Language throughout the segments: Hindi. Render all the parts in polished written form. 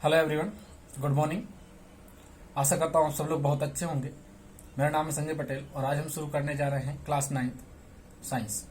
Hello everyone, good morning. आशा करता हूँ आप सब लोग बहुत अच्छे होंगे। मेरा नाम है संजय पटेल और आज हम शुरू करने जा रहे हैं क्लास 9th साइंस।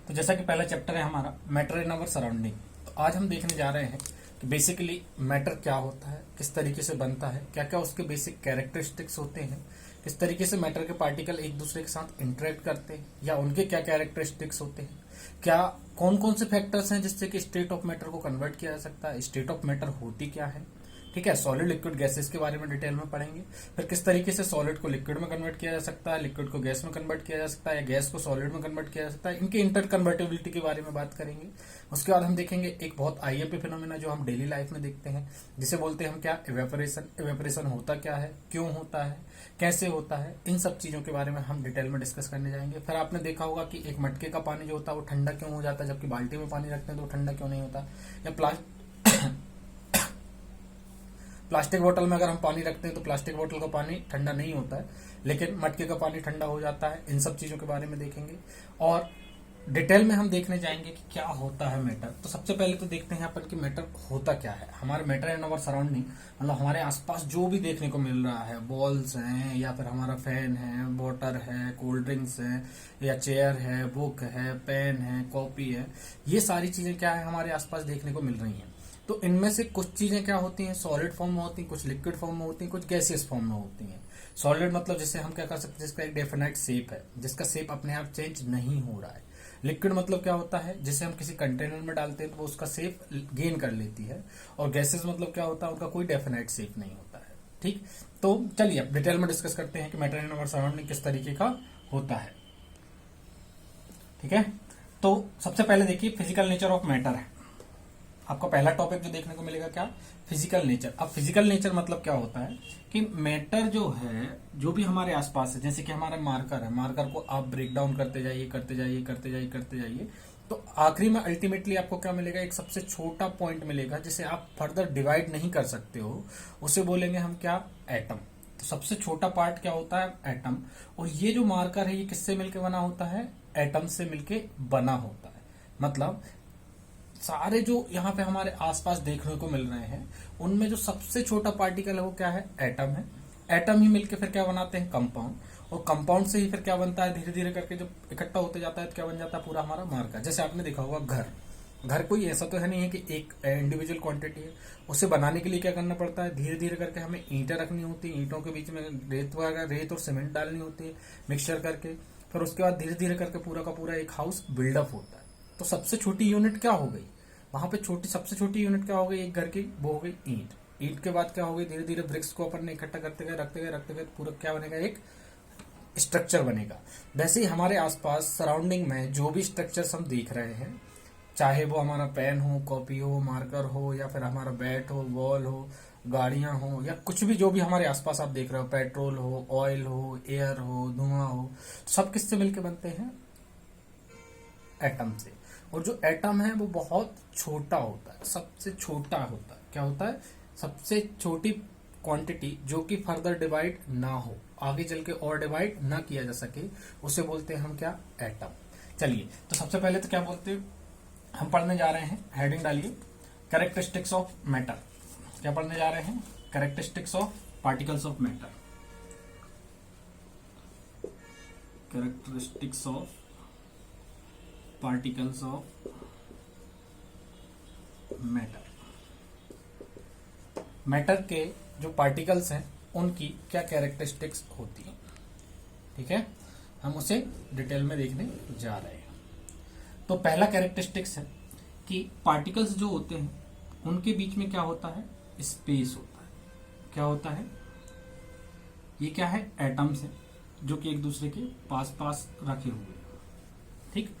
तो जैसा कि पहला चैप्टर है हमारा मैटर इन अवर सराउंडिंग, तो आज हम देखने जा रहे हैं कि बेसिकली मैटर क्या होता है, किस तरीके से बनता है, क्या क्या उसके बेसिक कैरेक्टरिस्टिक्स होते हैं, किस तरीके से मैटर के पार्टिकल एक दूसरे के साथ इंटरेक्ट करते हैं या उनके क्या कैरेक्टरिस्टिक्स होते हैं, क्या कौन कौन से फैक्टर्स हैं जिससे कि स्टेट ऑफ मैटर को कन्वर्ट किया जा सकता है, स्टेट ऑफ मैटर होती क्या है, ठीक है। सॉलिड लिक्विड गैसेस के बारे में डिटेल में पढ़ेंगे। फिर किस तरीके से सॉलिड को लिक्विड में कन्वर्ट किया जा सकता है, लिक्विड को गैस में कन्वर्ट किया जा सकता है या गैस को सॉलिड में कन्वर्ट किया जा सकता है, इनके इंटर कन्वर्टेबिलिटी के बारे में बात करेंगे। उसके बाद हम देखेंगे एक बहुत आईएमपी फिनोमेना जो हम डेली लाइफ में देखते हैं, जिसे बोलते हैं हम क्या, इवेपोरेशन। इवेपोरेशन होता क्या है, क्यों होता है, कैसे होता है, इन सब चीजों के बारे में हम डिटेल में डिस्कस करने जाएंगे। फिर आपने देखा होगा कि एक मटके का पानी जो होता है वो ठंडा क्यों हो जाता है, जबकि बाल्टी में पानी रखते हैं तो ठंडा क्यों नहीं होता, या प्लास्टिक बोतल में अगर हम पानी रखते हैं तो प्लास्टिक बोतल का पानी ठंडा नहीं होता है, लेकिन मटके का पानी ठंडा हो जाता है। इन सब चीजों के बारे में देखेंगे और डिटेल में हम देखने जाएंगे कि क्या होता है मैटर। तो सबसे पहले तो देखते हैं अपन कि मैटर होता क्या है। हमारे मैटर इन अवर सराउंडिंग मतलब हमारे आसपास जो भी देखने को मिल रहा है, बॉल्स हैं या फिर हमारा फैन है, वाटर है, कोल्ड ड्रिंक्स है या चेयर है, बुक है, पेन है, कॉपी है, ये सारी चीजें क्या है हमारे आसपास देखने को मिल रही हैं। तो इनमें से कुछ चीजें क्या होती हैं, सॉलिड फॉर्म में होती हैं, कुछ लिक्विड फॉर्म में होती हैं, कुछ गैसियस फॉर्म में होती हैं। सॉलिड मतलब जैसे हम क्या कर सकते हैं, जिसका एक डेफिनेट शेप है, जिसका शेप अपने आप चेंज नहीं हो रहा है। लिक्विड मतलब क्या होता है, जिसे हम किसी कंटेनर में डालते हैं तो वो उसका शेप गेन कर लेती है। और गैसेस मतलब क्या होता है, उनका कोई डेफिनेट शेप नहीं होता है। ठीक, तो चलिए अब डिटेल में डिस्कस करते हैं कि मैटर इन अवर सराउंडिंग किस तरीके का होता है। ठीक है, तो सबसे पहले देखिए फिजिकल नेचर ऑफ मैटर है आपका पहला टॉपिक जो देखने को मिलेगा, क्या, फिजिकल नेचर। अब फिजिकल नेचर मतलब क्या होता है कि मैटर जो है, जो भी हमारे आसपास है, जैसे कि हमारा मार्कर है, मार्कर को आप ब्रेक डाउन करते जाइए करते जाइए करते जाइए करते जाइए, तो आखिरी में अल्टीमेटली आपको क्या मिलेगा, एक सबसे छोटा पॉइंट मिलेगा जिसे आप फर्दर डिवाइड नहीं कर सकते हो, उसे बोलेंगे हम क्या, एटम। तो सबसे छोटा पार्ट क्या होता है, एटम। और ये जो मार्कर है ये किससे मिलकर बना होता है, एटम से मिलके बना होता है। मतलब सारे जो यहाँ पे हमारे आसपास देखने को मिल रहे हैं उनमें जो सबसे छोटा पार्टिकल है वो क्या है, एटम है। एटम ही मिलके फिर क्या बनाते हैं, कंपाउंड। और कंपाउंड से ही फिर क्या बनता है, धीरे धीरे करके जब इकट्ठा होते जाता है तो क्या बन जाता है, पूरा हमारा मार्कर। जैसे आपने देखा होगा घर, घर कोई ऐसा तो है नहीं है कि एक इंडिविजुअल क्वांटिटी है। उसे बनाने के लिए क्या करना पड़ता है, धीरे धीरे करके हमें ईंटें रखनी होती है, ईंटों के बीच में रेत वगैरह, रेत और सीमेंट डालनी होती है मिक्सचर करके। फिर उसके बाद धीरे धीरे करके पूरा का पूरा एक हाउस बिल्डअप होता है। तो सबसे छोटी यूनिट क्या हो गई वहां पे, सबसे छोटी यूनिट क्या हो गई एक घर की, वो हो गई ईंट। ईंट के बाद क्या हो गई, धीरे धीरे ब्रिक्स को अपन ने इकट्ठा करते गए रखते गए पूरा क्या बनेगा, एक स्ट्रक्चर बनेगा। वैसे ही हमारे आसपास सराउंडिंग में जो भी स्ट्रक्चर्स हम देख रहे हैं, चाहे वो हमारा पेन हो, कॉपी हो, मार्कर हो, या फिर हमारा बैट हो, बॉल हो, गाड़ियां हो, या कुछ भी जो भी हमारे आसपास आप देख रहे हो, पेट्रोल हो, ऑयल हो, एयर हो, धुआं हो, सब किससे मिलके बनते हैं, एटम से। और जो एटम है वो बहुत छोटा होता है, सबसे छोटा होता है। क्या होता है, सबसे छोटी क्वांटिटी जो कि फर्दर डिवाइड ना हो, आगे चल के और डिवाइड ना किया जा सके, उसे बोलते हैं हम क्या, एटम। चलिए, तो सबसे पहले तो क्या बोलते हैं, हम पढ़ने जा रहे हैं, हेडिंग डालिए, कैरेक्टरिस्टिक्स ऑफ मैटर। क्या पढ़ने जा रहे हैं, characteristics of particles of matter. Characteristics of particles of matter. Matter के जो पार्टिकल्स हैं उनकी क्या कैरेक्टरिस्टिक्स होती हैं, ठीक है, हम उसे डिटेल में देखने जा रहे हैं। तो पहला कैरेक्टरिस्टिक्स है कि पार्टिकल्स जो होते हैं उनके बीच में क्या होता है, स्पेस होता है। क्या होता है, ये क्या है, एटम्स हैं जो कि एक दूसरे के पास पास रखे हुए हैं। ठीक,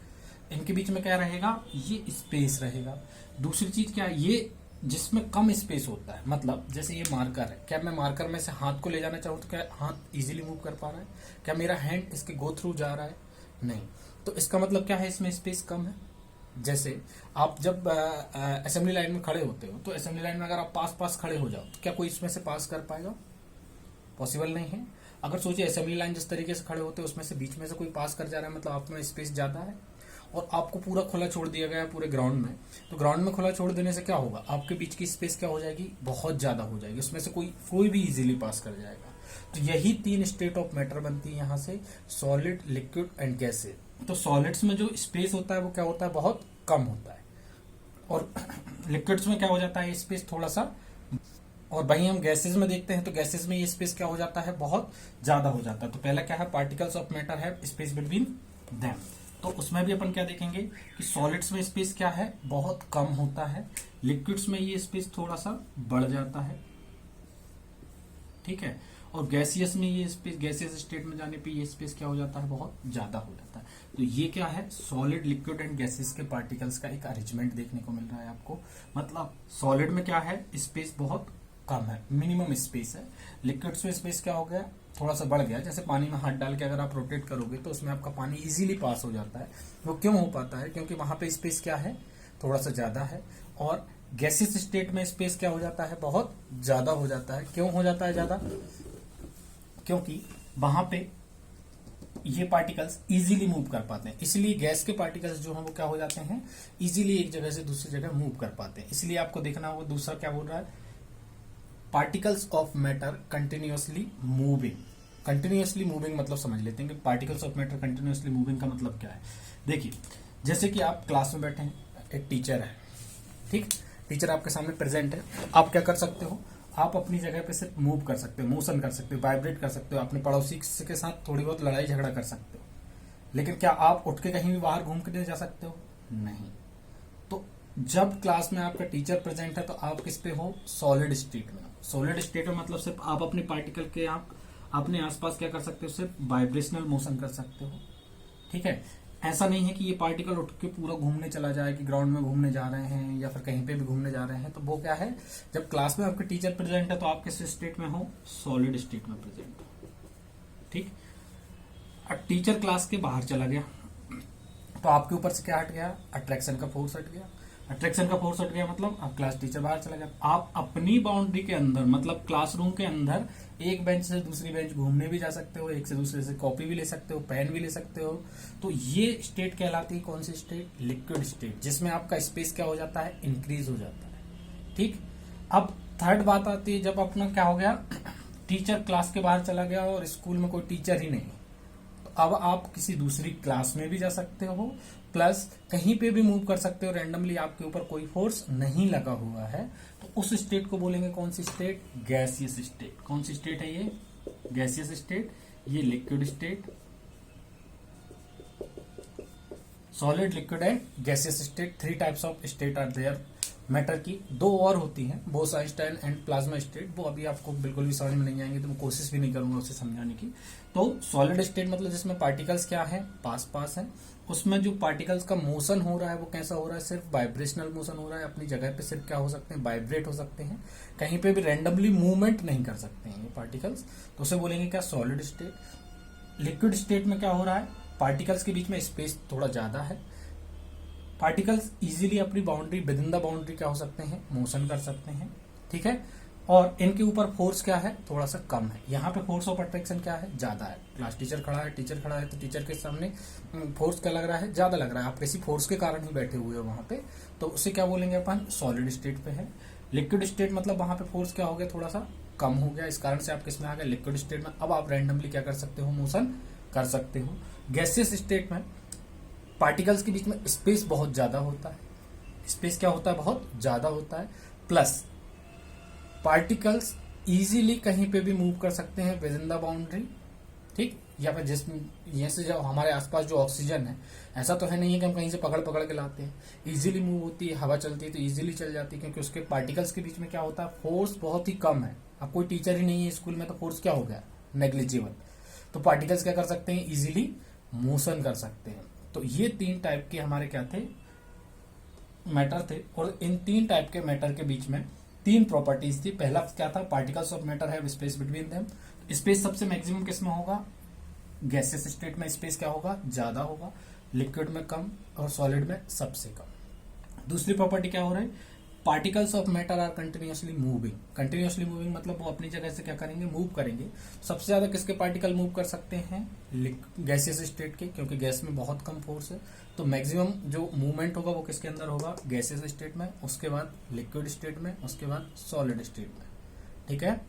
इनके बीच में क्या रहेगा, ये स्पेस रहेगा। दूसरी चीज क्या है, ये जिसमें कम स्पेस होता है, मतलब जैसे ये मार्कर है, क्या मैं मार्कर में से हाथ को ले जाना चाहूँ तो क्या हाथ इजीली मूव कर पा रहा है, क्या मेरा हैंड इसके गो थ्रू जा रहा है, नहीं। तो इसका मतलब क्या है, इसमें स्पेस कम है। जैसे आप जब असेंबली लाइन में खड़े होते हो, तो असेंबली लाइन में अगर आप पास पास खड़े हो जाओ तो क्या कोई इसमें से पास कर पाएगा, पॉसिबल नहीं है। अगर सोचिए असेंबली लाइन जिस तरीके से खड़े होते हैं उसमें से बीच में से कोई पास कर जा रहा है, मतलब आप में स्पेस ज्यादा है। और आपको पूरा खुला छोड़ दिया गया है पूरे ग्राउंड में, तो ग्राउंड में खुला छोड़ देने से क्या होगा, आपके बीच की स्पेस क्या हो जाएगी, बहुत ज्यादा हो जाएगी, उसमें से कोई भी इजीली पास कर जाएगा। तो यही 3 स्टेट ऑफ मैटर बनती है यहाँ से, सॉलिड, लिक्विड एंड गैसेज। तो सॉलिड्स में जो स्पेस होता है वो क्या होता है, बहुत कम होता है, और लिक्विड्स में क्या हो जाता है, स्पेस थोड़ा सा, और वहीं हम गैसेज में देखते हैं तो गैसेज में ये स्पेस क्या हो जाता है, बहुत ज्यादा हो जाता है। तो पहला क्या है, पार्टिकल्स ऑफ मैटर है स्पेस बिटवीन देम। तो उसमें भी अपन क्या देखेंगे कि सॉलिड्स में स्पेस क्या है, बहुत कम होता है, लिक्विड्स में ये स्पेस थोड़ा सा बढ़ जाता है, ठीक है, और गैसियस में ये स्पेस, गैसियस स्टेट में जाने पे ये स्पेस क्या हो जाता है, बहुत ज्यादा हो जाता है। तो ये क्या है, सॉलिड, लिक्विड एंड गैसेस के पार्टिकल्स का एक अरेंजमेंट देखने को मिल रहा है आपको। मतलब सॉलिड में क्या है, स्पेस बहुत कम है, मिनिमम स्पेस है। लिक्विड्स में स्पेस क्या हो गया, थोड़ा सा बढ़ गया, जैसे पानी में हाथ डाल के अगर आप रोटेट करोगे तो उसमें आपका पानी इजीली पास हो जाता है। वो क्यों हो पाता है, क्योंकि वहां पे स्पेस क्या है, थोड़ा सा ज्यादा है। और गैसियस स्टेट में स्पेस क्या हो जाता है, बहुत ज्यादा हो जाता है। क्यों हो जाता है ज्यादा, क्योंकि वहां पे ये पार्टिकल्स इजीली मूव कर पाते हैं, इसलिए गैस के पार्टिकल्स जो हैं वो क्या हो जाते हैं, इजीली एक जगह से दूसरी जगह मूव कर पाते हैं। इसलिए आपको देखना होगा, दूसरा क्या बोल रहा है, particles of matter continuously moving. Continuously moving मतलब समझ लेते हैं कि particles of matter continuously moving का मतलब क्या है। देखिए, जैसे कि आप क्लास में बैठे हैं, एक टीचर है, ठीक, टीचर आपके सामने प्रेजेंट है, आप क्या कर सकते हो, आप अपनी जगह पे सिर्फ मूव कर सकते हो, मोशन कर सकते हो, वाइब्रेट कर सकते हो, अपने पड़ोसी के साथ थोड़ी बहुत लड़ाई झगड़ा कर सकते हो, लेकिन क्या आप उठ के कहीं भी बाहर घूम के जा सकते हो, नहीं। तो जब क्लास में आपका टीचर प्रेजेंट है तो आप किस पे हो, सॉलिड स्टेट में। सॉलिड स्टेट में मतलब सिर्फ आप अपने पार्टिकल के आप अपने आसपास क्या कर सकते हो, सिर्फ वाइब्रेशनल मोशन कर सकते हो, ठीक है। ऐसा नहीं है कि ये पार्टिकल उठ के पूरा घूमने चला जाए, कि ग्राउंड में घूमने जा रहे हैं या फिर कहीं पे भी घूमने जा रहे हैं। तो वो क्या है, जब क्लास में आपके टीचर प्रेजेंट है तो आप किस स्टेट में हो, सॉलिड स्टेट में प्रेजेंट हो, ठीक। अब टीचर क्लास के बाहर चला गया तो आपके ऊपर से क्या हट गया, अट्रैक्शन का फोर्स हट गया। अट्रैक्शन का फोर्स हट गया मतलब अब क्लास टीचर बाहर चला गया। आप अपनी बाउंड्री के अंदर, मतलब क्लासरूम के अंदर, एक बेंच से दूसरी बेंच घूमने भी जा सकते हो, एक से दूसरे से कॉपी भी ले सकते हो, पेन भी ले सकते हो। तो ये स्टेट कहलाती है कौन सी स्टेट, लिक्विड स्टेट, जिसमें आपका स्पेस क्या हो जाता है, इंक्रीज हो जाता है, ठीक। अब थर्ड बात आती है, जब अपना क्या हो गया, टीचर क्लास के बाहर चला गया और स्कूल में कोई टीचर ही नहीं, तो अब आप किसी दूसरी क्लास में भी जा सकते हो, प्लस कहीं पे भी मूव कर सकते हो रैंडमली, आपके ऊपर कोई फोर्स नहीं लगा हुआ है। तो उस स्टेट को बोलेंगे कौन सी स्टेट, गैसियस स्टेट। कौन सी स्टेट है ये, गैसियस स्टेट, ये liquid state, solid, liquid and gaseous state. 3 types of state are there. Matter की 2 और होती हैं, बोस-आइंस्टाइन एंड प्लाज्मा स्टेट। वो अभी आपको बिल्कुल भी समझ में नहीं आएंगे, तो मैं कोशिश भी नहीं करूंगा उसे समझाने की। तो सॉलिड स्टेट मतलब जिसमें पार्टिकल्स क्या है, पास पास है, उसमें जो पार्टिकल्स का मोशन हो रहा है वो कैसा हो रहा है, सिर्फ वाइब्रेशनल मोशन हो रहा है, अपनी जगह पे सिर्फ क्या हो सकते हैं, वाइब्रेट हो सकते हैं, कहीं पे भी रैंडमली मूवमेंट नहीं कर सकते हैं ये पार्टिकल्स। तो उसे बोलेंगे क्या, सॉलिड स्टेट। लिक्विड स्टेट में क्या हो रहा है, पार्टिकल्स के बीच में स्पेस थोड़ा ज्यादा है, पार्टिकल्स इजीली अपनी boundary, with in the boundary क्या हो सकते हैं, मोशन कर सकते हैं, ठीक है। और इनके ऊपर फोर्स क्या है, थोड़ा सा कम है। यहाँ पे फोर्स ऑफ अट्रैक्शन क्या है, ज्यादा है। क्लास टीचर खड़ा है तो टीचर के सामने फोर्स क्या लग रहा है, ज्यादा लग रहा है, आप किसी फोर्स के कारण ही बैठे हुए हो वहां पे, तो उसे क्या बोलेंगे अपन, सॉलिड स्टेट पे है। लिक्विड स्टेट मतलब वहां पे फोर्स क्या हो गया, थोड़ा सा कम हो गया, इस कारण से आप किसमें आ गए, लिक्विड स्टेट में। अब आप रैंडमली क्या कर सकते हो, मोशन कर सकते हो। गैसियस स्टेट में पार्टिकल्स के बीच में स्पेस बहुत ज्यादा होता है, स्पेस क्या होता है, बहुत ज्यादा होता है, प्लस पार्टिकल्स इजीली कहीं पे भी मूव कर सकते हैं विद इन द बाउंड्री, ठीक। या फिर जिसमें यहाँ से जो हमारे आसपास जो ऑक्सीजन है, ऐसा तो है नहीं है कि हम कहीं से पकड़ पकड़ के लाते हैं, इजीली मूव होती है, हवा चलती है तो इजीली चल जाती है, क्योंकि उसके पार्टिकल्स के बीच में क्या होता है, फोर्स बहुत ही कम है। अब कोई टीचर ही नहीं है स्कूल में तो फोर्स क्या हो गया, नेग्लिजिबल। तो पार्टिकल्स क्या कर सकते हैं, इजीली मोशन कर सकते हैं। तो ये 3 टाइप के हमारे क्या थे, मैटर थे, और इन 3 टाइप के मैटर के बीच में 3 प्रॉपर्टीज थी। पहला क्या था, particles of matter have space between them. Space सबसे मैक्सिमम किस में होगा, गैसियस स्टेट में स्पेस क्या होगा, ज्यादा होगा, लिक्विड में कम, और सॉलिड में सबसे कम। दूसरी प्रॉपर्टी क्या हो रही है, particles of matter are continuously moving. Continuously moving मतलब वो अपनी जगह से क्या करेंगे, मूव करेंगे। सबसे ज्यादा किसके पार्टिकल मूव कर सकते हैं, गैसियस स्टेट के, क्योंकि गैस में बहुत कम फोर्स है। तो मैक्सिमम जो मूवमेंट होगा वो किसके अंदर होगा, गैसियस स्टेट में, उसके बाद लिक्विड स्टेट में, उसके बाद सॉलिड स्टेट में। ठीक है।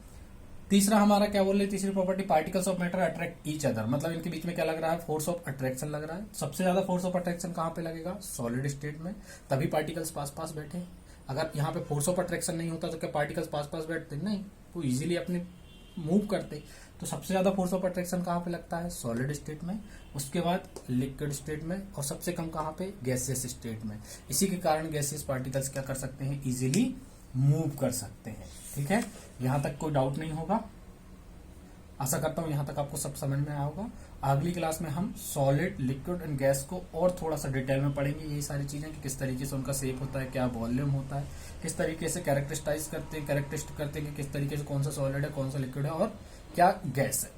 तीसरा हमारा क्या बोल रहे, तीसरी property, particles of matter attract each other, मतलब इनके बीच में क्या लग रहा है, फोर्स ऑफ अट्रैक्शन लग रहा है। सबसे ज्यादा फोर्स ऑफ अट्रैक्शन कहां पे लगेगा, सॉलिड स्टेट में, तभी पार्टिकल्स पास पास बैठे। अगर यहाँ पे फोर्स ऑफ अट्रैक्शन नहीं होता तो क्या पार्टिकल्स पास पास बैठते, नहीं, वो इजीली अपने मूव करते। तो सबसे ज्यादा फोर्स ऑफ अट्रैक्शन कहां पे लगता है, सॉलिड स्टेट में, उसके बाद लिक्विड स्टेट में, और सबसे कम कहां पे, गैसियस स्टेट में। इसी के कारण गैसियस पार्टिकल्स क्या कर सकते हैं, इजीली मूव कर सकते हैं। ठीक है, यहां तक कोई डाउट नहीं होगा। आशा करता हूं यहां तक आपको सब समझ में आया होगा। अगली क्लास में हम सॉलिड, लिक्विड एंड गैस को और थोड़ा सा डिटेल में पढ़ेंगे, यही सारी चीजें कि किस तरीके से उनका शेप होता है, क्या वॉल्यूम होता है, किस तरीके से कैरेक्टरिस्टाइज करते हैं, कैरेक्टरिस्टिक करते हैं कि किस तरीके से कौन सा सॉलिड है, कौन सा लिक्विड है और क्या गैस है।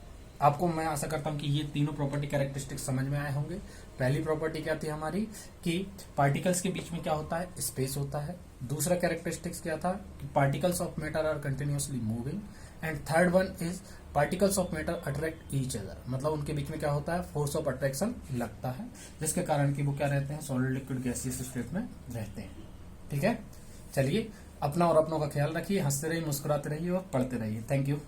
आपको मैं आशा करता हूं कि ये तीनों प्रॉपर्टी कैरेक्टरिस्टिक समझ में आए होंगे। पहली प्रॉपर्टी क्या थी हमारी, कि पार्टिकल्स के बीच में क्या होता है, स्पेस होता है। दूसरा कैरेक्टरिस्टिक्स क्या था, कि particles of matter are continuously moving. And third one is particles of matter attract each other, मतलब उनके बीच में क्या होता है, फोर्स ऑफ अट्रैक्शन लगता है, जिसके कारण कि वो क्या रहते हैं, सॉलिड, लिक्विड, गैसियस स्टेट में रहते हैं। ठीक है, चलिए अपना और अपनों का ख्याल रखिए, हंसते रहिए, मुस्कुराते रहिए और पढ़ते रहिए। Thank you.